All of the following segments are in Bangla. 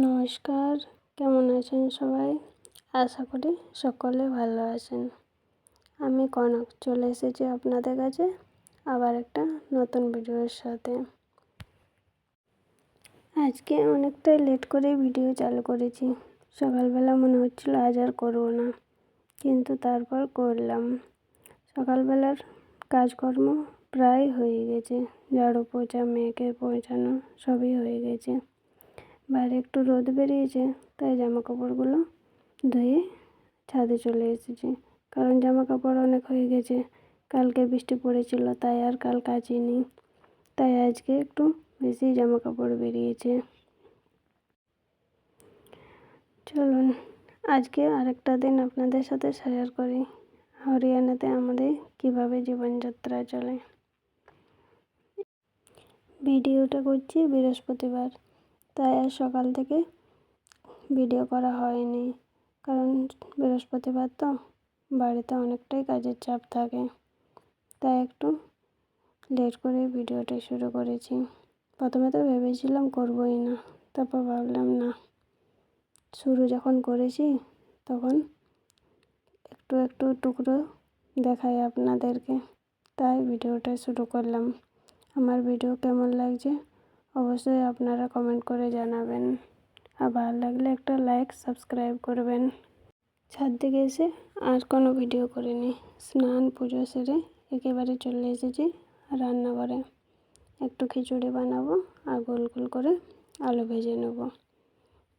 নমস্কার, কেমন আছেন সবাই? আশা করি সকলে ভালো আছেন। আমি কনক চলে এসেছি আপনাদের কাছে আবার একটা নতুন ভিডিওর সাথে। আজকে অনেকটাই লেট করে ভিডিও চালু করেছি। সকালবেলা মনে হচ্ছিল আজ আর করবো না, কিন্তু তারপর করলাম। সকালবেলার কাজকর্ম প্রায় হয়ে গেছে, ঝাড়ু পোছা, মেয়েকে পৌঁছানো সবই হয়ে গেছে। বাইরে একটু রোদ বেরিয়েছে, তাই জামা কাপড়গুলো ধুয়ে ছাদে চলে এসেছি, কারণ জামা কাপড় অনেক হয়ে গেছে। কালকে বৃষ্টি পড়েছিল, তাই আর কাল কাচিনি, তাই আজকে একটু বেশি জামা কাপড় বেরিয়েছে। চলুন আজকে আরেকটা দিন আপনাদের সাথে শেয়ার করি হরিয়ানাতে আমাদের কিভাবে জীবনযাত্রা চলে। ভিডিওটা করছি বৃহস্পতিবার, তাই আর সকাল থেকে ভিডিও করা হয়নি, কারণ বৃহস্পতিবার তো বাড়িতে অনেকটাই কাজের চাপ থাকে, তাই একটু লেট করে ভিডিওটা শুরু করেছি। প্রথমে তো ভেবেছিলাম করবই না, তারপর ভাবলাম না, শুরু যখন করেছি তখন একটু একটু টুকরো দেখাই আপনাদেরকে, তাই ভিডিওটা শুরু করলাম। আমার ভিডিও কেমন লাগছে অবশ্যই আপনারা কমেন্ট করে জানাবেন, আর ভালো লাগলে একটা লাইক সাবস্ক্রাইব করবেন। ছাদ থেকে এসে আর কোনো ভিডিও করিনি, স্নান পুজো সেরে একেবারে চলে এসেছি রান্নাঘরে। একটু খিচুড়ি বানাবো আর গোল গোল করে আলু ভেজে নেব,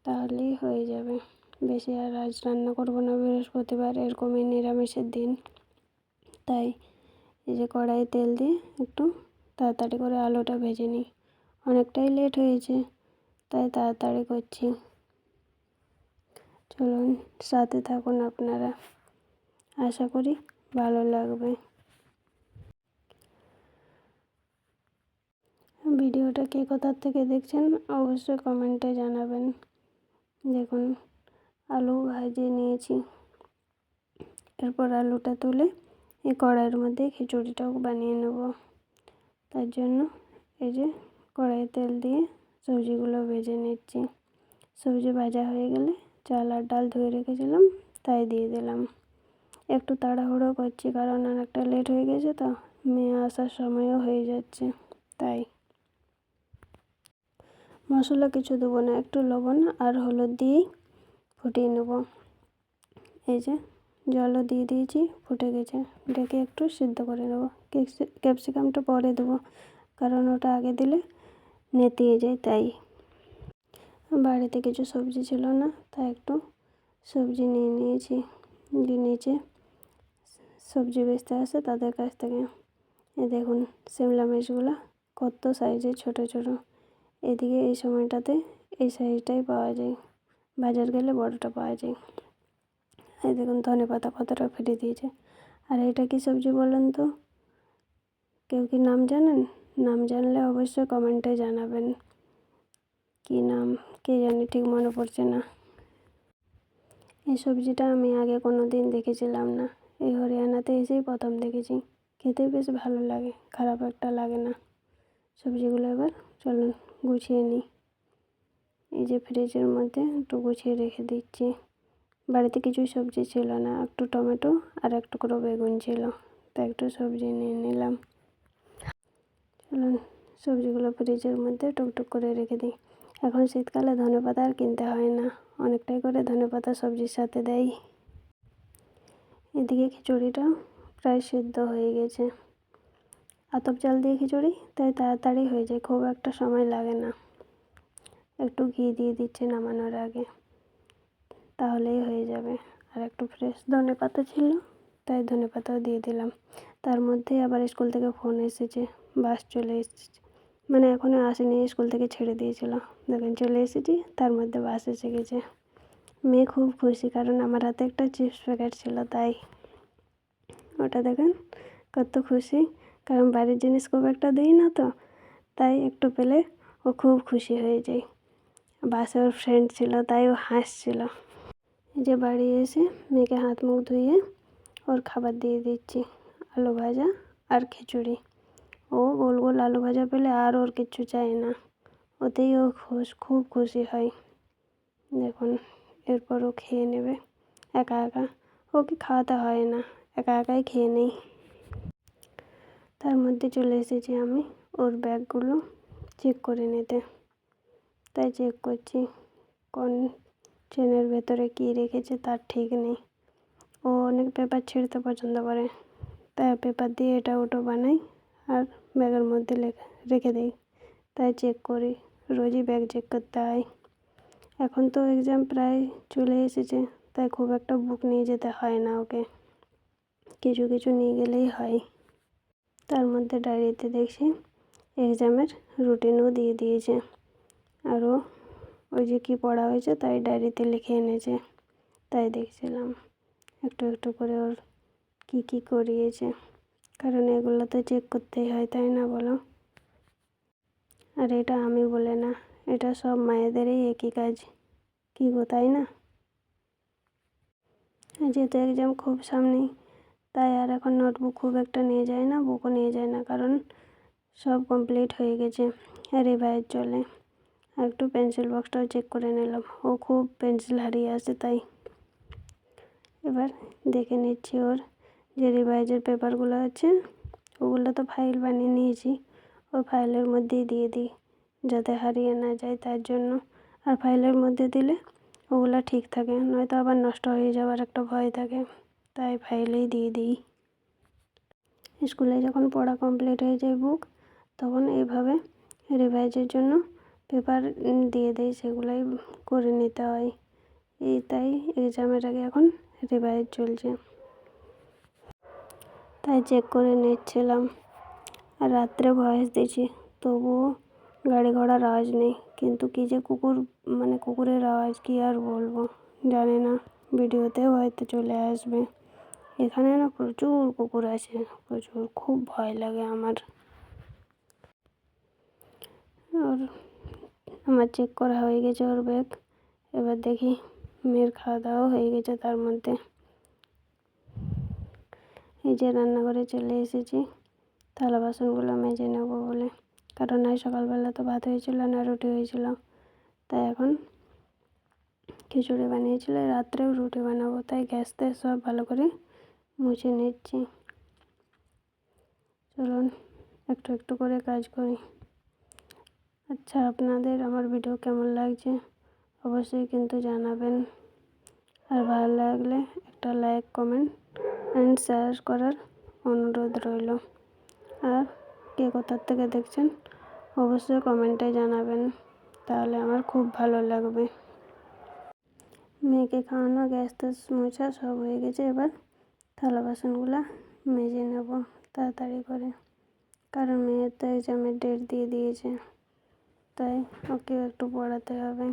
তাহলেই হয়ে যাবে। বেশি আর আজ রান্না করবো না, বৃহস্পতিবার এরকমই নিরামিষের দিন। তাই এই যে কড়াইয়ে তেল দিয়ে একটু তাড়াতাড়ি করে আলুটা ভেজে নিই। অনেকটাই লেট হয়েছে, তাই তাড়াতাড়ি করছি। চলুন সাথে থাকুন আপনারা, আশা করি ভালো লাগবে। ভিডিওটা কে কোথা থেকে দেখছেন অবশ্যই কমেন্টে জানাবেন। দেখুন আলু ভাজিয়ে নিয়েছি, এরপর আলুটা তুলে এই কড়াইয়ের মধ্যে খিচুড়িটাও বানিয়ে নেব। তার জন্য এই যে কড়াইয়ে তেল দিয়ে সবজিগুলো ভেজে নিচ্ছি। সবজি ভাজা হয়ে গেলে চাল আর ডাল ধুয়ে রেখেছিলাম, তাই দিয়ে দিলাম। একটু তাড়াহুড়ো করছি, কারণ অনেকটা লেট হয়ে গেছে, তো মেয়ে আসার সময়ও হয়ে যাচ্ছে। তাই মশলা কিছু দেবো না, একটু লবণ আর হলুদ দিয়েই ফুটিয়ে নেব। এই যে জলও দিয়ে দিয়েছি, ফুটে গেছে, ডেকে একটু সিদ্ধ করে নেব। ক্যাপসিকামটা পরে দেবো, কারণ ওটা আগে দিলে নেতিয়ে যায়। তাই বাড়িতে কিছু সবজি ছিল না, তাই একটু সবজি নিয়ে নিয়েছি। নিচে সবজি বেচতে আসে তাদের কাছ থেকে। দেখুন শিমলা মির্চগুলো কত সাইজের ছোট ছোট। এদিকে এই সময়টাতে এই সাইজটাই পাওয়া যায়, বাজার গেলে বড়টা পাওয়া যায়। এই দেখুন ধনেপাতা কতটা ফেটে দিয়েছে। আর এটা কি সবজি বলেন তো? কেউ কি নাম জানেন? নাম জানলে অবশ্যই কমেন্টে জানাবেন। কি নাম কে জানি, ঠিক মনে পড়ছে না। এই সবজিটা আমি আগে কোনো দিন দেখেছিলাম না, এই হরিয়ানাতে এসেই প্রথম দেখেছি। খেতে বেশ ভালো লাগে, খারাপ একটা লাগে না। সবজিগুলো এবার চলুন গুছিয়ে নিই। এই যে ফ্রিজের মধ্যে একটু গুছিয়ে রেখে দিচ্ছি। বাড়িতে কিছুই সবজি ছিল না, একটু টমেটো আর এক টুকরো বেগুন ছিল, তাই একটু সবজি নিয়ে নিলাম। চলুন সবজিগুলো ফ্রিজের মধ্যে টুকটুক করে রেখে দিই। এখন শীতকালে ধনেপাতা আর কিনতে হয় না, অনেকটাই করে ধনেপাতা সবজির সাথে দেয়। এদিকে খিচুড়িটা প্রায় সিদ্ধ হয়ে গেছে। আতপ চাল দিয়ে খিচুড়ি, তাই তাড়াতাড়ি হয়ে যায়, খুব একটা সময় লাগে না। একটু ঘি দিয়ে দিচ্ছি নামানোর আগে, তাহলেই হয়ে যাবে। আর একটু ফ্রেশ ধনেপাতা ছিল, তাই ধনেপাতাও দিয়ে দিলাম। তার মধ্যে আবার স্কুল থেকে ফোন এসেছে, বাস চলে এসেছে, মানে এখনও আসেনি, স্কুল থেকে ছেড়ে দিয়েছিল। দেখেন চলে এসেছি, তার মধ্যে বাস এসে গেছে। মেয়ে খুব খুশি, কারণ আমার হাতে একটা চিপস প্যাকেট ছিল, তাই ওটা দেখেন কত খুশি, কারণ বাড়ির জিনিস খুব একটা দিই না, তো তাই একটু পেলে ও খুব খুশি হয়ে যায়। বাসে ওর ফ্রেন্ড ছিল, তাই ও হাসছিল। যে বাড়ি এসে মেয়েকে হাত মুখ ধুয়ে ওর খাবার দিয়ে দিচ্ছি, আলু ভাজা আর খিচুড়ি। ও গোল গোল আলু ভাজা পেলে আর ওর কিচ্ছু চাই না, ওতেই ও খুব খুশি হয়। দেখুন এরপর ও খেয়ে নেবে একা একা। ওকে খাওয়াতে হয় না, একা একাই খেয়ে নেই। তার মধ্যে চলে এসেছি আমি ওর ব্যাগগুলো চেক করে নিতে। তাই চেক করছি কোন চেনের ভেতরে কী রেখেছে তার ঠিক নেই। ও অনেক পেপার ছিঁড়তে পছন্দ করে, তাই পেপার দিয়ে এটা ওটা বানাই আর ব্যাগের মধ্যে রেখে দিই। তাই চেক করি, রোজই ব্যাগ চেক করতে হয়। এখন তো এক্সাম প্রায় চলে এসেছে, তাই খুব একটা বুক নিয়ে যেতে হয় না ওকে, কিছু কিছু নিয়ে গেলেই হয়। তার মধ্যে ডায়েরিতে দেখছি এক্সামের রুটিনও দিয়ে দিয়েছে, আরও ওই যে কী পড়া হয়েছে তাই ডায়েরিতে লিখে এনেছে। তাই দেখছিলাম একটু একটু করে ওর কী কী করিয়েছে, কারণ এগুলো তো চেক করতেই হয়, তাই না বলো? আর এটা আমি বলে না, এটা সব মায়েদেরই একই কাজ, কী গো তাই না? যেহেতু এক্সাম খুব সামনেই, তাই আর এখন নোটবুক খুব একটা নিয়ে যায় না, বুকও নিয়ে যায় না, কারণ সব কমপ্লিট হয়ে গেছে, রিভাইজ চলে। আর একটু পেন্সিল বক্সটাও চেক করে নিলাম, ও খুব পেন্সিল হারিয়ে আসে, তাই এবার দেখে নিচ্ছি ওর যে রিভাইজের পেপারগুলো আছে ওগুলো তো ফাইল বানিয়ে নিয়েছি, ওই ফাইলের মধ্যেই দিয়ে দিই যাতে হারিয়ে না যায় তার জন্য। আর ফাইলের মধ্যে দিলে ওগুলো ঠিক থাকে, নয়তো আবার নষ্ট হয়ে যাওয়ার একটা ভয় থাকে, তাই ফাইলেই দিয়ে দিই। স্কুলে যখন পড়া কমপ্লিট হয়ে যায় বুক, তখন এইভাবে রিভাইজের জন্য পেপার দিয়ে দেয়, সেগুলোই করে নিতে হয়। তাই এক্সামের আগে এখন রিভাইজ চলছে, তাই চেক করে নিচ্ছিলাম। আর রাত্রে ভয়েস দিয়েছি, তবুও গাড়ি ঘোড়ার আওয়াজ নেই, কিন্তু কী যে কুকুরের আওয়াজ কী আর বলবো, জানি না ভিডিওতেও হয়তো চলে আসবে। এখানে না প্রচুর কুকুর আছে, প্রচুর, খুব ভয় লাগে আমার। আর আমার চেক করা হয়ে গেছে ওর ব্যাগ, এবার দেখি মেয়ের খাওয়া দাওয়াও হয়ে গেছে। তার মধ্যে এই যে রান্নাঘরে চলে এসেছি থালা বাসনগুলো মেজে নেবো বলে, কারণ আজ সকালবেলা তো ভাত হয়েছিল না রুটি হয়েছিল, তাই এখন খিচুড়ি বানিয়েছিল, রাত্রেও রুটি বানাবো, তাই গ্যাস ট্যাস সব ভালো করে মুছে নিচ্ছি। চলুন একটু একটু করে কাজ করি। আচ্ছা, আপনাদের আমার ভিডিও কেমন লাগছে অবশ্যই কিন্তু জানাবেন, আর ভালো লাগলে একটা লাইক, কমেন্ট অ্যান্ড শেয়ার করার অনুরোধ রইল। আর কে কোথার থেকে দেখছেন অবশ্যই কমেন্টে জানাবেন, তাহলে আমার খুব ভালো লাগবে। মেয়েকে খাওয়ানো, গ্যাস ট্যাস মোছা সব হয়ে গেছে, এবার থালা বাসনগুলো মেজে নেব তাড়াতাড়ি করে, কারণ মেয়ের তো এক্সামের ডেট দিয়ে দিয়েছে, তাই ওকেও একটু পড়াতে হবে।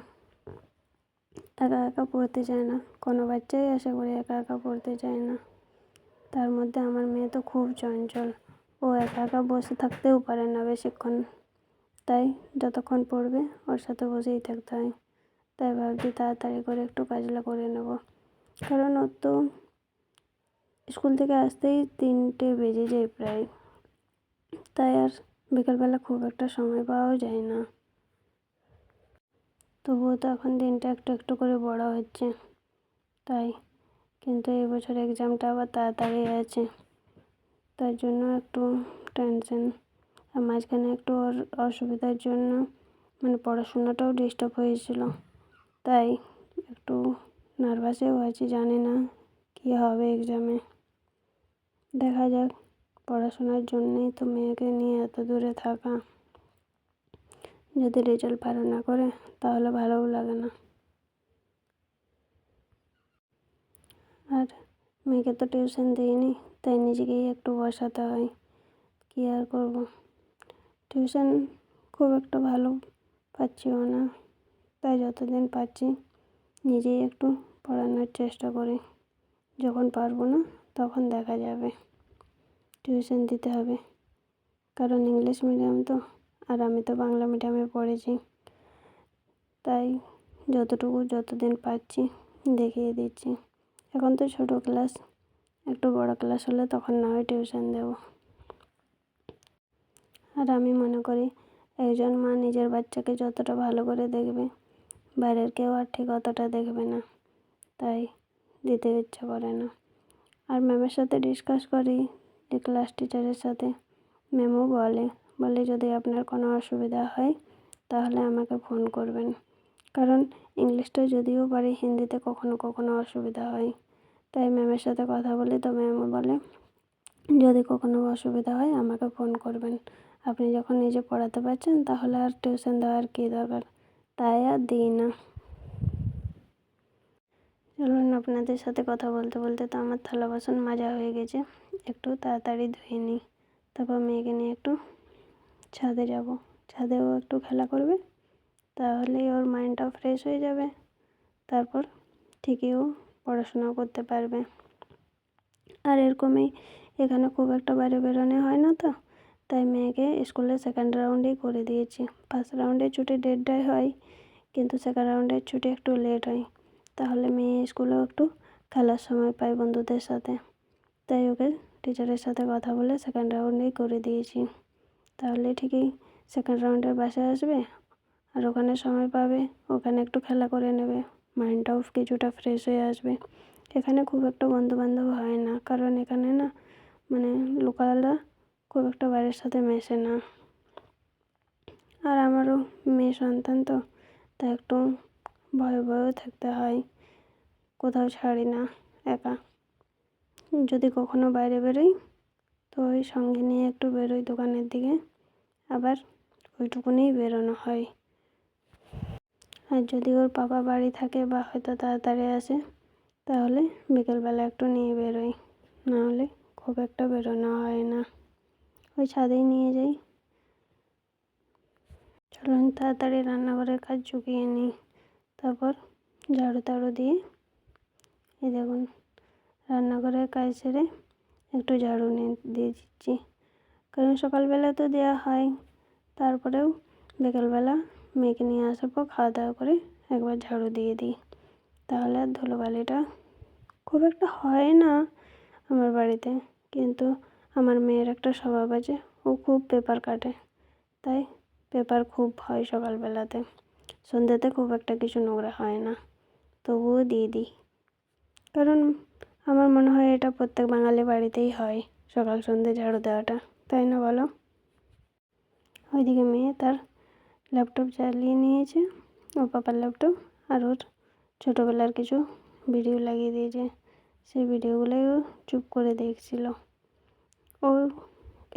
একা একা পড়তে চায় না, কোনো বাচ্চাই আশা করি একা একা পড়তে চায় না। তার মধ্যে আমার মেয়ে তো খুব চঞ্চল, ও একা একা বসে থাকতেও পারে না বেশিক্ষণ, তাই যতক্ষণ পড়বে ওর সাথে বসেই থাকতে হয়। তাই ভাবছি তাড়াতাড়ি করে একটু কাজগুলো করে নেব, কারণ ওর তো স্কুল থেকে আসতেই 3টে বেজে যায় প্রায়, তাই আর বিকালবেলা খুব একটা সময় পাওয়াও যায় না। তবুও তো এখন দিনটা একটু একটু করে বড় হচ্ছে, তাই কিন্তু এই বছর এক্সামটা আবার তাড়াতাড়ি আছে, তার জন্য একটু টেনশন। আর মাঝখানে একটু ওর অসুবিধার জন্য পড়াশোনাটাও ডিস্টার্ব হয়েছিল, তাই একটু নার্ভাসেও আছি, জানি না কী হবে এক্সামে। দেখা যাক, পড়াশোনার জন্যেই তো মেয়েকে নিয়ে এত দূরে থাকা, যদি রেজাল্ট ভালো না করে তাহলে ভালোও লাগে না। আর মেয়েকে তো টিউশন দিইনি, তাই নিজেকেই একটু বসাতে হয়, কী আর করবো। টিউশন খুব একটা ভালো পাচ্ছিও না, তাই যতদিন পাচ্ছি নিজেই একটু পড়ানোর চেষ্টা করি, যখন পারবো না তখন দেখা যাবে, টিউশন দিতে হবে, কারণ ইংলিশ মিডিয়াম তো, আর আমি তো বাংলা মিডিয়ামে পড়েছি, তাই যতদিন পাচ্ছি দেখিয়ে দিচ্ছি। এখন তো ছোটো ক্লাস, একটু বড় ক্লাস হলে তখন না হয় টিউশন দেব। আর আমি মনে করি একজন মা নিজের বাচ্চাকে যতটা ভালো করে দেখবে, বাইরের কেউ আর ঠিক অতটা দেখবে না, তাই দিতে ইচ্ছা করে না। আর ম্যামের সাথে ডিসকাস করি, যে ক্লাস টিচারের সাথে। ম্যামও বলে যদি আপনার কোনো অসুবিধা হয় তাহলে আমাকে ফোন করবেন, কারণ ইংলিশটা যদিও পারি, হিন্দিতে কখনো কখনো অসুবিধা হয়। তাই ম্যামের সাথে কথা বলি, তো ম্যামও বলে যদি কখনো অসুবিধা হয় আমাকে ফোন করবেন, আপনি যখন নিজে পড়াতে পারছেন তাহলে আর টিউশন দেওয়ার কী দরকার, তাই আর দিই না। চলুন, আপনাদের সাথে কথা বলতে বলতে তো আমার থালা বাসন মাজা হয়ে গেছে, একটু তাড়াতাড়ি ধুয়ে নিই। তারপর মেয়েকে নিয়ে একটু ছাদে যাব, ছাদেও একটু খেলা করবে, তাহলেই ওর মাইন্ডটাও ফ্রেশ হয়ে যাবে। তারপর ঠিকই ও পড়াশোনাও করতে পারবে। আর এরকমই এখানে খুব একটা বাইরে বেরোনো হয় না, তো তাই মেয়েকে স্কুলে সেকেন্ড রাউন্ডেই করে দিয়েছি। ফার্স্ট রাউন্ডের ছুটি 1:30টায় হয়, কিন্তু সেকেন্ড রাউন্ডের ছুটি একটু লেট হয়, তাহলে মেয়ে স্কুলেও একটু খেলার সময় পায় বন্ধুদের সাথে। তাই ওকে টিচারের সাথে কথা বলে সেকেন্ড রাউন্ডেই করে দিয়েছি, তাহলে ঠিকই সেকেন্ড রাউন্ডের বাসায় আসবে আর ওখানে সময় পাবে, ওখানে একটু খেলা করে নেবে, মাইন্ডটাও কিছুটা ফ্রেশ হয়ে আসবে। এখানে খুব একটা বন্ধুবান্ধব হয় না, কারণ এখানে না মানে লোকালরা খুব একটা বাইরের সাথে মেশে না। আর আমারও মেয়ে সন্তান, তো তাই একটু ভয়েও থাকতে হয়, কোথাও ছাড়ি না একা। যদি কখনো বাইরে বেরোই তো ওই সঙ্গে নিয়ে একটু বেরোই দোকানের দিকে, আবার ওইটুকুনেই বেরোনো হয়। আর যদি ওর বাবা বাড়ি থাকে বা হয়তো তাড়াতাড়ি আসে, তাহলে বিকেলবেলা একটু নিয়ে বেরোই, নাহলে খুব একটা বেরোনো হয় না, ওই ছাদেই নিয়ে যাই। চলুন তাড়াতাড়ি রান্নাঘরের কাজ চুকিয়ে নিই, তারপর ঝাড়ু টাড়ু দিয়ে, এই দেখুন রান্নাঘরের কাজ সেরে একটু ঝাড়ু দিয়ে দিচ্ছি, কারণ সকালবেলা তো দেওয়া হয়, তারপরেও বিকেলবেলা মেয়েকে নিয়ে আসার পর খাওয়া দাওয়া করে একবার ঝাড়ু দিয়ে দিই, তাহলে আর ধুলোবালিটা খুব একটা হয় না আমার বাড়িতে। কিন্তু আমার মেয়ের একটা স্বভাব আছে, ও খুব পেপার কাটে, তাই পেপার খুব হয় সকালবেলাতে। সন্ধ্যেতে খুব একটা কিছু নোংরা হয় না, তবুও দিয়ে দিই, কারণ আমার মনে হয় এটা প্রত্যেক বাঙালি বাড়িতেই হয়, সকাল সন্ধ্যে ঝাড়ু দেওয়াটা, তাই না বলো? ওইদিকে মেয়ে তার ল্যাপটপ চালিয়ে নিয়েছে, ওর পাপার ল্যাপটপ, আর ওর ছোটোবেলার কিছু ভিডিও লাগিয়ে দিয়েছে, সেই ভিডিওগুলোই ও চুপ করে দেখছিল। ও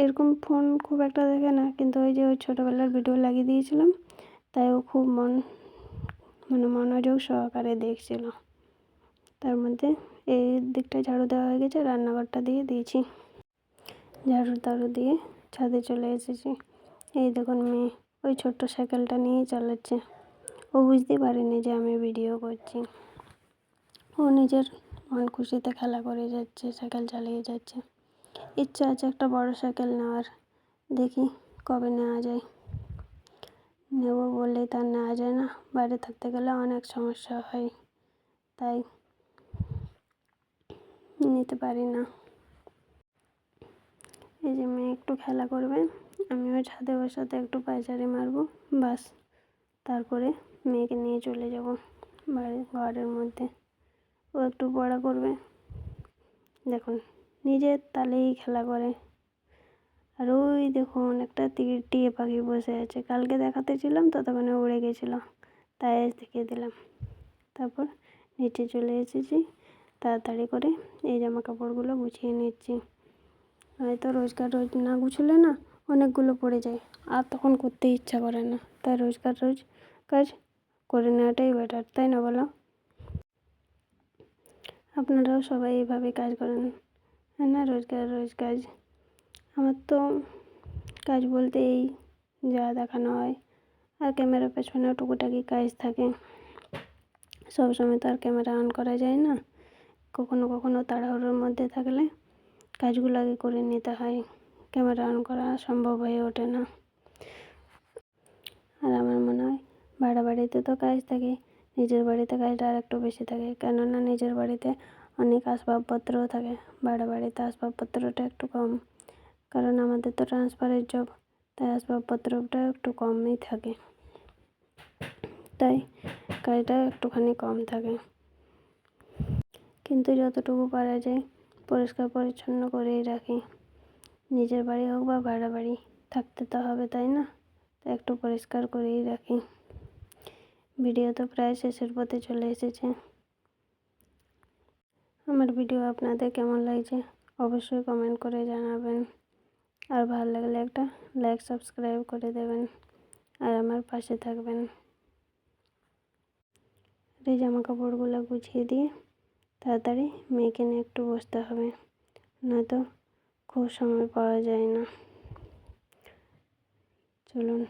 এরকম ফোন খুব একটা দেখে না, কিন্তু ওই যে ওই ছোটোবেলার ভিডিও লাগিয়ে দিয়েছিলাম, তাই ও খুব মনোযোগ সহকারে দেখছিল। তার মধ্যে এই দিকটা ঝাড়ু দেওয়া হয়ে গেছে, রান্নাঘরটা দিয়ে দিয়েছি, ঝাড়ু টাড়ু দিয়ে ছাদে চলে এসেছি। এই দেখুন মেয়ে ওই ছোট্ট সাইকেলটা নিয়েই চালাচ্ছে, ও বুঝতেই পারেনি যে আমি ভিডিও করছি, ও নিজের মন খুশিতে খেলা করে যাচ্ছে, সাইকেল চালিয়ে যাচ্ছে। ইচ্ছা আছে একটা বড় সাইকেল নেওয়ার, দেখি কবে নেওয়া যায়। নেব বললেই তার নেওয়া যায় না, বাইরে থাকতে গেলে অনেক সমস্যা হয়, তাই নিতে পারি না। এই যে মেয়ে একটু খেলা করবে, আমিও ছাদে ওর সাথে একটু পায়চারি মারবো, বাস তারপরে মেয়েকে নিয়ে চলে যাব ঘরের মধ্যে, ও একটু পড়া করবে। দেখুন নিজের তালেই খেলা করে। আর ওই দেখুন একটা টিয়ে পাখি বসে আছে, কালকে দেখাতে ছিলাম ততক্ষণে উড়ে গেছিলো, তাই আজ দেখিয়ে দিলাম। তারপর নিচে চলে এসেছি, তাড়াতাড়ি করে এই জামা কাপড়গুলো গুছিয়ে নিচ্ছি, হয়তো রোজ না গুছলে না অনেকগুলো পড়ে যায়, আর তখন করতে ইচ্ছা করে না, তাই রোজ কাজ করে নেওয়াটাই বেটার, তাই না বলো? আপনারাও সবাই এইভাবে কাজ করেন, হ্যাঁ না? রোজ কাজ। আমার তো কাজ বলতে এই যা দেখানো হয়, আর ক্যামেরার পেছনেও টুকিটাকি কাজ থাকে, সবসময় তো আর ক্যামেরা অন করা যায় না, কখনো তাড়াহুড়োর মধ্যে থাকলে কাজগুলো আগে করে নিতে হয়, ক্যামেরা অন করা সম্ভব হয়ে ওঠে না। আর আমার মনে হয় ভাড়া বাড়িতে তো কাজ থাকে, নিজের বাড়িতে কাজটা আর একটু বেশি থাকে, কেননা নিজের বাড়িতে অনেক আসবাবপত্রও থাকে, ভাড়া বাড়িতে আসবাবপত্রটা একটু কম, কারণ আমাদের তো ট্রান্সফারের জব, তাই আসবাবপত্রটা একটু কমই থাকে, তাই পরিষ্কারটা একটুখানি কম থাকে, কিন্তু যতটুকু পারা যায় পরিষ্কার পরিচ্ছন্ন করেই রাখি। নিজের বাড়ি হোক বা ভাড়া বাড়ি, থাকতে তো হবে, তাই না? তো একটু পরিষ্কার করেই রাখি। ভিডিও তো প্রায় শেষের পথে চলে এসেছে। আমার ভিডিও আপনাদের কেমন লাগছে অবশ্যই কমেন্ট করে জানাবেন, আর ভালো লাগলে একটা লাইক সাবস্ক্রাইব করে দেবেন আর আমার পাশে থাকবেন। এই জামা কাপড়গুলো গুছিয়ে দিয়ে তাড়াতাড়ি মেয়েকে নিয়ে একটু বসতে হবে, নয়তো খুব সময় পাওয়া যায় না। চলুন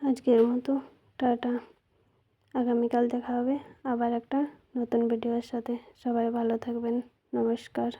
আজকের মতো টাটা, আগামীকাল দেখা হবে আবার একটা নতুন ভিডিওর সাথে। সবাই ভালো থাকবেন, নমস্কার।